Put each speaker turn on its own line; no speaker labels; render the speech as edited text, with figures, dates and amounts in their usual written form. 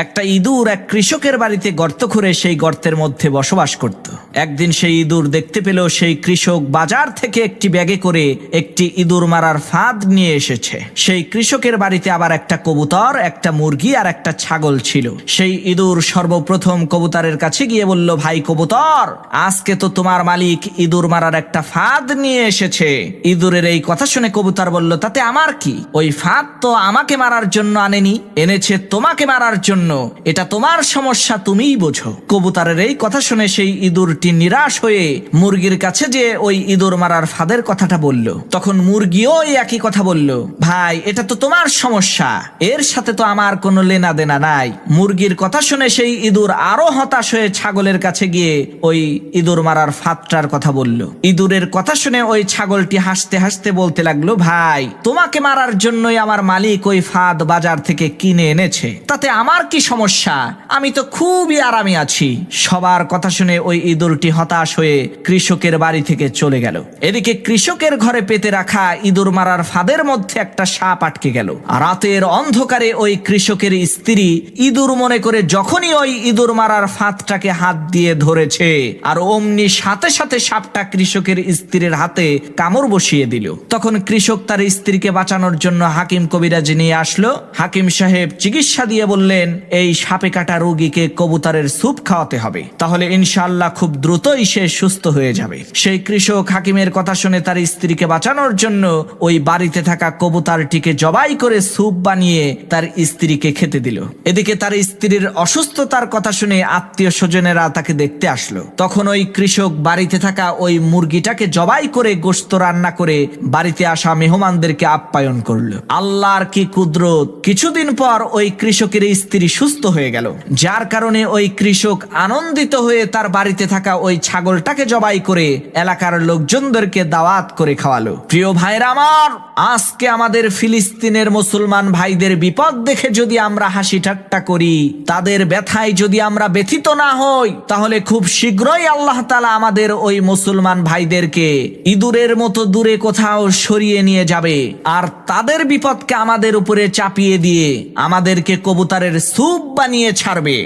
একটা ইঁদুর এক কৃষকের বাড়িতে গর্ত খুঁড়ে সেই গর্তের মধ্যে বসবাস করত। একদিন সেই ইঁদুর দেখতে পেল সেই কৃষক বাজার থেকে একটি ব্যাগে করে একটি ইঁদুর মারার ফাঁদ নিয়ে এসেছে। সেই কৃষকের বাড়িতে আবার একটা কবুতর, একটা মুরগি আর একটা ছাগল ছিল। সেই ইঁদুর সর্বপ্রথম কবুতরের কাছে গিয়ে বলল, ভাই কবুতর, আজকে তো তোমার মালিক ইঁদুর মারার একটা ফাঁদ নিয়ে এসেছে। ইঁদুরের এই কথা শুনে কবুতর বলল, তাতে আমার কি? ওই ফাঁদ তো আমাকে মারার জন্য আনেনি, এনেছে তোমাকে মারার জন্য। এটা তোমার সমস্যা, তুমিই বোঝো। কবুতরের এই কথা শুনে সেই ইঁদুরটি নিরাশ হয়ে মুরগির কাছে যে ওই ইঁদুর মারার ফাঁদের কথাটা বলল। তখন মুরগিও এই একই কথা বলল, ভাই এটা তো তোমার সমস্যা, এর সাথে তো আমার কোনো লেনা দেনা নাই। মুরগির কথা শুনে সেই ইঁদুর আরো হতাশ হয়ে ছাগলের কাছে গিয়ে ওই ইঁদুর মারার ফাঁদটার কথা বলল। ইঁদুরের কথা শুনে ওই ছাগলটি হাসতে হাসতে বলতে লাগলো, ভাই তোমাকে মারার জন্যই আমার মালিক ওই ফাঁদ বাজার থেকে কিনে এনেছে, তাতে আমার কি সমস্যা? আমি তো খুবই আরামে আছি। সবার কথা শুনে ওই ইঁদুরটি হতাশ হয়ে কৃষকের বাড়ি থেকে চলে গেল। এদিকে কৃষকের ঘরে পেতে রাখা ইঁদুর মারার ফাঁদের মধ্যে একটা সাপ আটকে গেল। রাতের অন্ধকারে ওই কৃষকের স্ত্রী ইঁদুর মনে করে যখনই ওই ইঁদুর মারার ফাঁদটাকে হাত দিয়ে ধরেছে, আর অমনি সাথে সাথে সাপটা কৃষকের স্ত্রীর হাতে কামড় বসিয়ে দিল। তখন কৃষক তার স্ত্রীকে বাঁচানোর জন্য হাকিম কবিরাজ নিয়ে আসলো। হাকিম সাহেব চিকিৎসা দিয়ে বললেন, এই সাপে কাটা রোগীকে কবুতরের স্যুপ খাওয়াতে হবে, তাহলে ইনশাআল্লাহ খুব দ্রুতই সে সুস্থ হয়ে যাবে। সেই কৃষক হাকিমের কথা শুনে তার স্ত্রীকে বাঁচানোর জন্য ওই বাড়িতে থাকা কবুতরটিকে জবাই করে স্যুপ বানিয়ে তার স্ত্রীকে খেতে দিল। এদিকে তার স্ত্রীর অসুস্থতার কথা শুনে আত্মীয় স্বজনেরা তাকে দেখতে আসলো। তখন ওই কৃষক বাড়িতে থাকা ওই মুরগিটাকে জবাই করে গোশত রান্না করে বাড়িতে আসা মেহমানদেরকে আপ্যায়ন করলো। আল্লাহর কি কুদরত! কিছুদিন পর ওই কৃষকের স্ত্রী সুস্থ হয়ে গেল, যার কারণে ওই কৃষক আনন্দিত হয়ে তার বাড়িতে থাকা ওই ছাগলটাকে জবাই করে এলাকার লোকজনদেরকে দাওয়াত করে খাওয়ালো। প্রিয় ভাইরা আমার, আজকে আমাদের ফিলিস্তিনের মুসলমান ভাইদের বিপদ দেখে যদি আমরা হাসি ঠাট্টা করি, তাদের ব্যথায় যদি আমরা ব্যথিত না হই, তাহলে খুব শীঘ্রই আল্লাহ তাআলা আমাদের ওই মুসলমান ভাইদেরকে ইঁদুরের মতো দূরে কোথাও সরিয়ে নিয়ে যাবে, আর তাদের বিপদকে আমাদের উপরে চাপিয়ে দিয়ে আমাদেরকে কবুতরের স্যুপ বানিয়ে ছাড়বে।